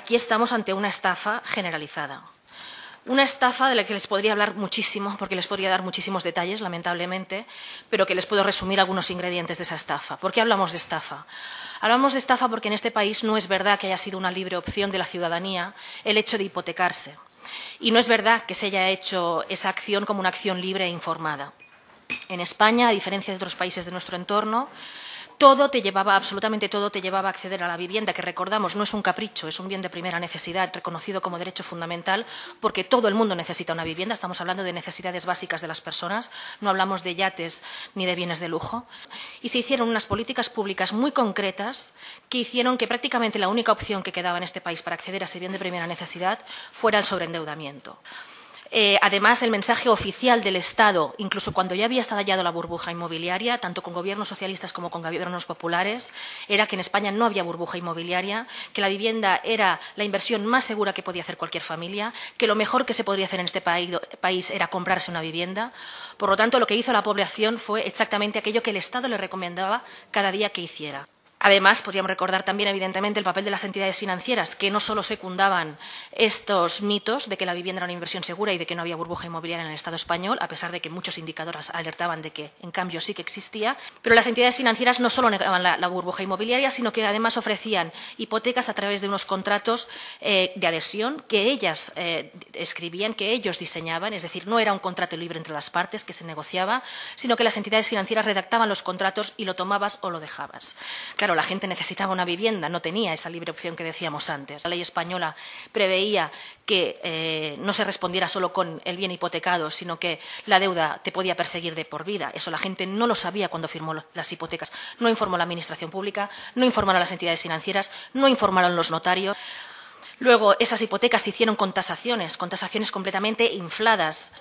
aquí estamos ante una estafa generalizada. Una estafa de la que les podría hablar muchísimo, porque les podría dar muchísimos detalles, lamentablemente, pero que les puedo resumir algunos ingredientes de esa estafa. ¿Por qué hablamos de estafa? Hablamos de estafa porque en este país no es verdad que haya sido una libre opción de la ciudadanía el hecho de hipotecarse. Y no es verdad que se haya hecho esa acción como una acción libre e informada. En España, a diferencia de otros países de nuestro entorno, absolutamente todo te llevaba a acceder a la vivienda, que recordamos no es un capricho, es un bien de primera necesidad reconocido como derecho fundamental, porque todo el mundo necesita una vivienda. Estamos hablando de necesidades básicas de las personas, no hablamos de yates ni de bienes de lujo. Y se hicieron unas políticas públicas muy concretas que hicieron que prácticamente la única opción que quedaba en este país para acceder a ese bien de primera necesidad fuera el sobreendeudamiento. Además, el mensaje oficial del Estado, incluso cuando ya había estallado la burbuja inmobiliaria, tanto con gobiernos socialistas como con gobiernos populares, era que en España no había burbuja inmobiliaria, que la vivienda era la inversión más segura que podía hacer cualquier familia, que lo mejor que se podría hacer en este país era comprarse una vivienda. Por lo tanto, lo que hizo la población fue exactamente aquello que el Estado le recomendaba cada día que hiciera. Además, podríamos recordar también, evidentemente, el papel de las entidades financieras, que no solo secundaban estos mitos de que la vivienda era una inversión segura y de que no había burbuja inmobiliaria en el Estado español, a pesar de que muchos indicadores alertaban de que, en cambio, sí que existía. Pero las entidades financieras no solo negaban la burbuja inmobiliaria, sino que además ofrecían hipotecas a través de unos contratos de adhesión que ellas escribían, que ellos diseñaban. Es decir, no era un contrato libre entre las partes que se negociaba, sino que las entidades financieras redactaban los contratos y lo tomabas o lo dejabas. Claro, la gente necesitaba una vivienda, no tenía esa libre opción que decíamos antes. La ley española preveía que no se respondiera solo con el bien hipotecado, sino que la deuda te podía perseguir de por vida. Eso la gente no lo sabía cuando firmó las hipotecas. No informó la Administración Pública, no informaron las entidades financieras, no informaron los notarios. Luego, esas hipotecas se hicieron con tasaciones completamente infladas,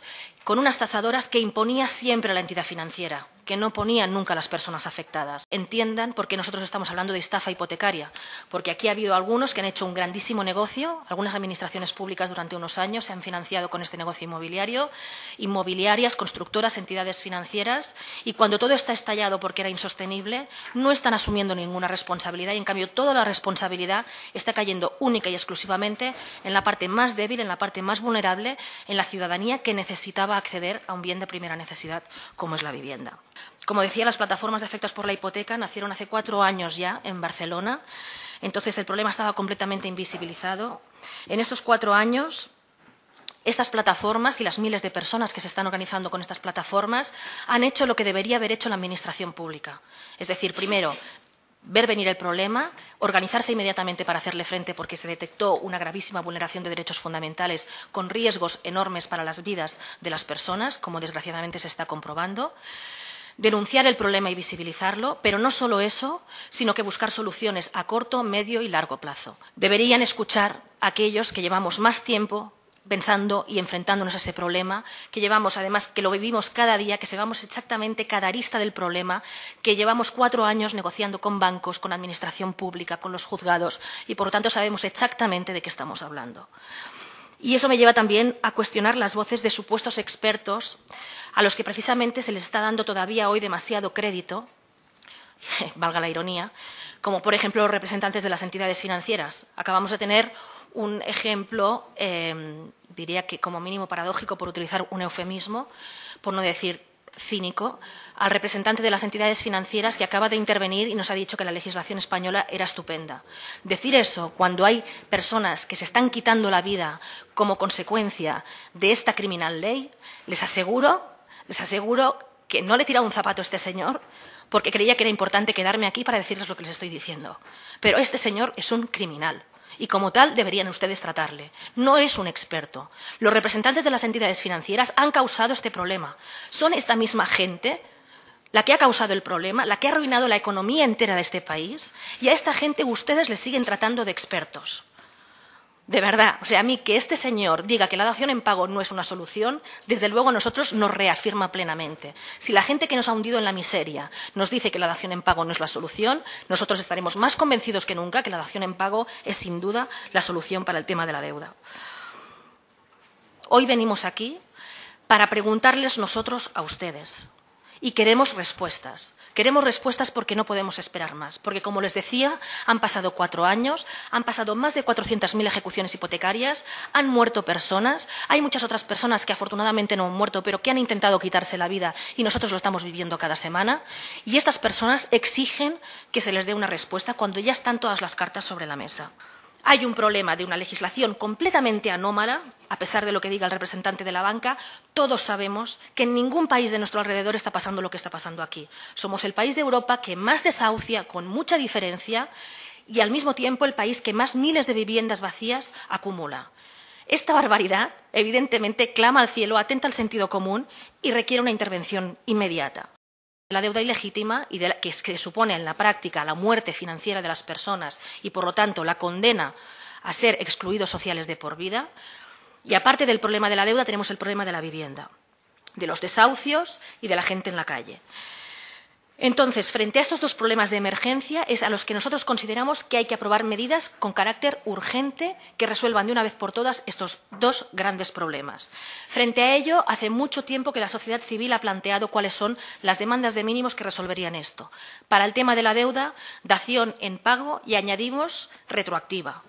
con unas tasadoras que imponía siempre la entidad financiera, que no ponían nunca a las personas afectadas. Entiendan por qué nosotros estamos hablando de estafa hipotecaria, porque aquí ha habido algunos que han hecho un grandísimo negocio, algunas administraciones públicas durante unos años se han financiado con este negocio inmobiliario, inmobiliarias, constructoras, entidades financieras, y cuando todo está estallado porque era insostenible, no están asumiendo ninguna responsabilidad y, en cambio, toda la responsabilidad está cayendo única y exclusivamente en la parte más débil, en la parte más vulnerable, en la ciudadanía que necesitaba acceder a un bien de primera necesidad como es la vivienda. Como decía, las plataformas de afectados por la hipoteca nacieron hace 4 años ya en Barcelona. Entonces, el problema estaba completamente invisibilizado. En estos 4 años, estas plataformas y las miles de personas que se están organizando con estas plataformas han hecho lo que debería haber hecho la Administración Pública. Es decir, primero, ver venir el problema, organizarse inmediatamente para hacerle frente porque se detectó una gravísima vulneración de derechos fundamentales con riesgos enormes para las vidas de las personas, como desgraciadamente se está comprobando. Denunciar el problema y visibilizarlo, pero no solo eso, sino que buscar soluciones a corto, medio y largo plazo. Deberían escuchar a aquellos que llevamos más tiempo pensando y enfrentándonos a ese problema, que llevamos, además, que lo vivimos cada día, que sabemos exactamente cada arista del problema, que llevamos 4 años negociando con bancos, con administración pública, con los juzgados y, por lo tanto, sabemos exactamente de qué estamos hablando. Y eso me lleva también a cuestionar las voces de supuestos expertos a los que precisamente se les está dando todavía hoy demasiado crédito, valga la ironía, como por ejemplo los representantes de las entidades financieras. Acabamos de tener un ejemplo, diría que como mínimo paradójico, por utilizar un eufemismo, por no decir cínico, al representante de las entidades financieras que acaba de intervenir y nos ha dicho que la legislación española era estupenda. Decir eso cuando hay personas que se están quitando la vida como consecuencia de esta criminal ley, les aseguro que no le he tirado un zapato a este señor porque creía que era importante quedarme aquí para decirles lo que les estoy diciendo. Pero este señor es un criminal. Y como tal deberían ustedes tratarle. No es un experto. Los representantes de las entidades financieras han causado este problema. Son esta misma gente la que ha causado el problema, la que ha arruinado la economía entera de este país, y a esta gente ustedes les siguen tratando de expertos. De verdad, o sea, a mí que este señor diga que la dación en pago no es una solución, desde luego a nosotros nos reafirma plenamente. Si la gente que nos ha hundido en la miseria nos dice que la dación en pago no es la solución, nosotros estaremos más convencidos que nunca que la dación en pago es sin duda la solución para el tema de la deuda. Hoy venimos aquí para preguntarles nosotros a ustedes Y queremos respuestas. Queremos respuestas porque no podemos esperar más. Porque, como les decía, han pasado 4 años, han pasado más de 400.000 ejecuciones hipotecarias, han muerto personas, hay muchas otras personas que afortunadamente no han muerto, pero que han intentado quitarse la vida y nosotros lo estamos viviendo cada semana. Y estas personas exigen que se les dé una respuesta cuando ya están todas las cartas sobre la mesa. Hay un problema de una legislación completamente anómala, a pesar de lo que diga el representante de la banca. Todos sabemos que en ningún país de nuestro alrededor está pasando lo que está pasando aquí. Somos el país de Europa que más desahucia, con mucha diferencia, y al mismo tiempo el país que más miles de viviendas vacías acumula. Esta barbaridad, evidentemente, clama al cielo, atenta al sentido común y requiere una intervención inmediata. La deuda ilegítima, y que supone en la práctica la muerte financiera de las personas y, por lo tanto, la condena a ser excluidos sociales de por vida. Y, aparte del problema de la deuda, tenemos el problema de la vivienda, de los desahucios y de la gente en la calle. Entonces, frente a estos dos problemas de emergencia, es a los que nosotros consideramos que hay que aprobar medidas con carácter urgente que resuelvan de una vez por todas estos dos grandes problemas. Frente a ello, hace mucho tiempo que la sociedad civil ha planteado cuáles son las demandas de mínimos que resolverían esto. Para el tema de la deuda, dación en pago y añadimos retroactiva,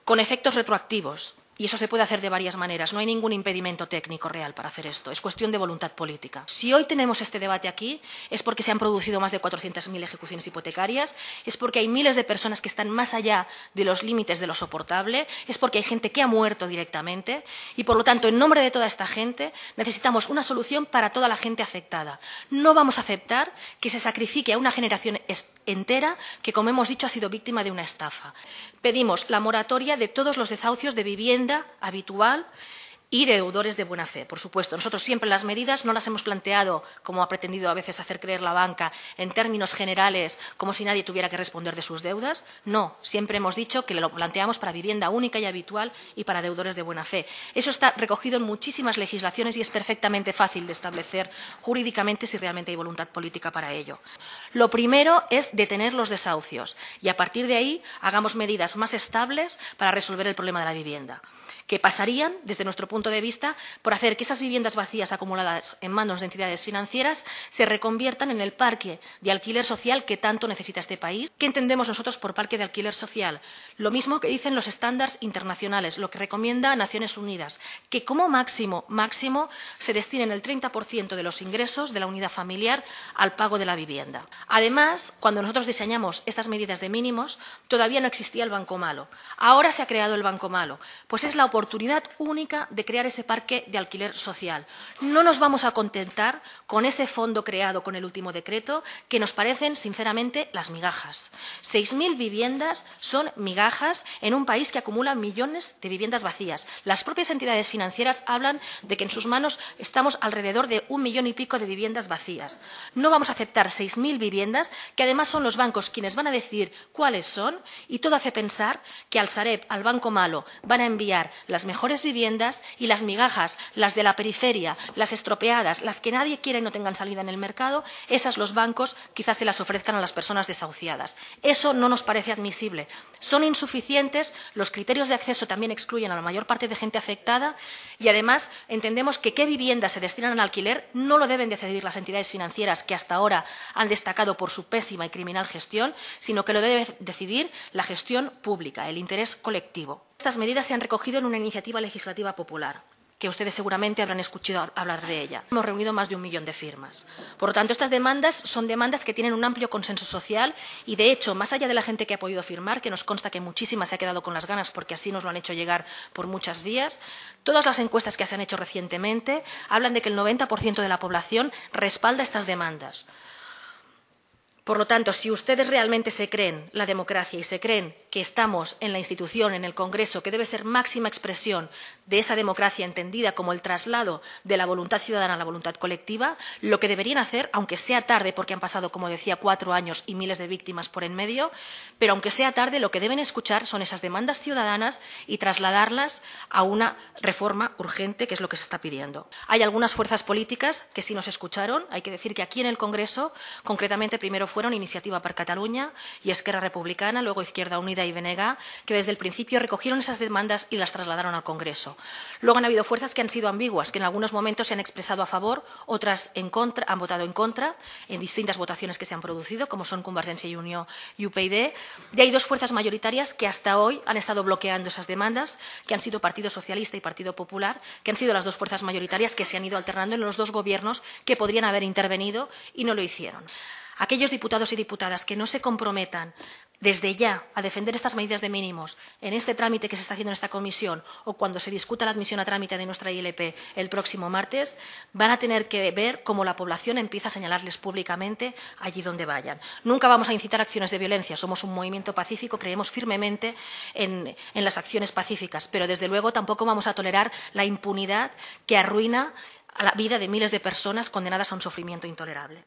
con efectos retroactivos. Y eso se puede hacer de varias maneras. No hay ningún impedimento técnico real para hacer esto. Es cuestión de voluntad política. Si hoy tenemos este debate aquí es porque se han producido más de 400.000 ejecuciones hipotecarias, es porque hay miles de personas que están más allá de los límites de lo soportable, es porque hay gente que ha muerto directamente y, por lo tanto, en nombre de toda esta gente, necesitamos una solución para toda la gente afectada. No vamos a aceptar que se sacrifique a una generación entera que, como hemos dicho, ha sido víctima de una estafa. Pedimos la moratoria de todos los desahucios de vivienda habitual y de deudores de buena fe. Por supuesto, nosotros siempre las medidas no las hemos planteado, como ha pretendido a veces hacer creer la banca, en términos generales, como si nadie tuviera que responder de sus deudas. No, siempre hemos dicho que lo planteamos para vivienda única y habitual y para deudores de buena fe. Eso está recogido en muchísimas legislaciones y es perfectamente fácil de establecer jurídicamente si realmente hay voluntad política para ello. Lo primero es detener los desahucios y, a partir de ahí, hagamos medidas más estables para resolver el problema de la vivienda, que pasarían, desde nuestro punto de vista, por hacer que esas viviendas vacías acumuladas en manos de entidades financieras se reconviertan en el parque de alquiler social que tanto necesita este país. ¿Qué entendemos nosotros por parque de alquiler social? Lo mismo que dicen los estándares internacionales, lo que recomienda Naciones Unidas, que como máximo se destinen el 30% de los ingresos de la unidad familiar al pago de la vivienda. Además, cuando nosotros diseñamos estas medidas de mínimos, todavía no existía el Banco Malo. Ahora se ha creado el Banco Malo, pues es la oportunidad única de crear ese parque de alquiler social. No nos vamos a contentar con ese fondo creado con el último decreto, que nos parecen, sinceramente, las migajas. 6.000 viviendas son migajas en un país que acumula millones de viviendas vacías. Las propias entidades financieras hablan de que en sus manos estamos alrededor de 1 millón y pico de viviendas vacías. No vamos a aceptar 6.000 viviendas, que además son los bancos quienes van a decidir cuáles son, y todo hace pensar que al Sareb, al Banco Malo, van a enviar las mejores viviendas y las migajas, las de la periferia, las estropeadas, las que nadie quiere y no tengan salida en el mercado, esas los bancos quizás se las ofrezcan a las personas desahuciadas. Eso no nos parece admisible. Son insuficientes, los criterios de acceso también excluyen a la mayor parte de gente afectada y, además, entendemos que qué viviendas se destinan al alquiler no lo deben decidir las entidades financieras que hasta ahora han destacado por su pésima y criminal gestión, sino que lo debe decidir la gestión pública, el interés colectivo. Estas medidas se han recogido en una iniciativa legislativa popular, que ustedes seguramente habrán escuchado hablar de ella. Hemos reunido más de 1 millón de firmas. Por lo tanto, estas demandas son demandas que tienen un amplio consenso social y, de hecho, más allá de la gente que ha podido firmar, que nos consta que muchísima se ha quedado con las ganas porque así nos lo han hecho llegar por muchas vías, todas las encuestas que se han hecho recientemente hablan de que el 90% de la población respalda estas demandas. Por lo tanto, si ustedes realmente se creen la democracia y se creen que estamos en la institución, en el Congreso, que debe ser máxima expresión de esa democracia entendida como el traslado de la voluntad ciudadana a la voluntad colectiva, lo que deberían hacer, aunque sea tarde, porque han pasado, como decía, 4 años y miles de víctimas por en medio, pero aunque sea tarde, lo que deben escuchar son esas demandas ciudadanas y trasladarlas a una reforma urgente, que es lo que se está pidiendo. Hay algunas fuerzas políticas que sí nos escucharon. Hay que decir que aquí en el Congreso, concretamente, primero fue fueron Iniciativa per Catalunya y Esquerra Republicana, luego Izquierda Unida y BNG, que desde el principio recogieron esas demandas y las trasladaron al Congreso. Luego han habido fuerzas que han sido ambiguas, que en algunos momentos se han expresado a favor, otras en contra, han votado en contra, en distintas votaciones que se han producido, como son Convergencia y Unió y UPyD. Y hay dos fuerzas mayoritarias que hasta hoy han estado bloqueando esas demandas, que han sido Partido Socialista y Partido Popular, que han sido las dos fuerzas mayoritarias que se han ido alternando en los dos gobiernos que podrían haber intervenido y no lo hicieron. Aquellos diputados y diputadas que no se comprometan desde ya a defender estas medidas de mínimos en este trámite que se está haciendo en esta comisión o cuando se discuta la admisión a trámite de nuestra ILP el próximo martes, van a tener que ver cómo la población empieza a señalarles públicamente allí donde vayan. Nunca vamos a incitar acciones de violencia, somos un movimiento pacífico, creemos firmemente en las acciones pacíficas, pero desde luego tampoco vamos a tolerar la impunidad que arruina a la vida de miles de personas condenadas a un sufrimiento intolerable.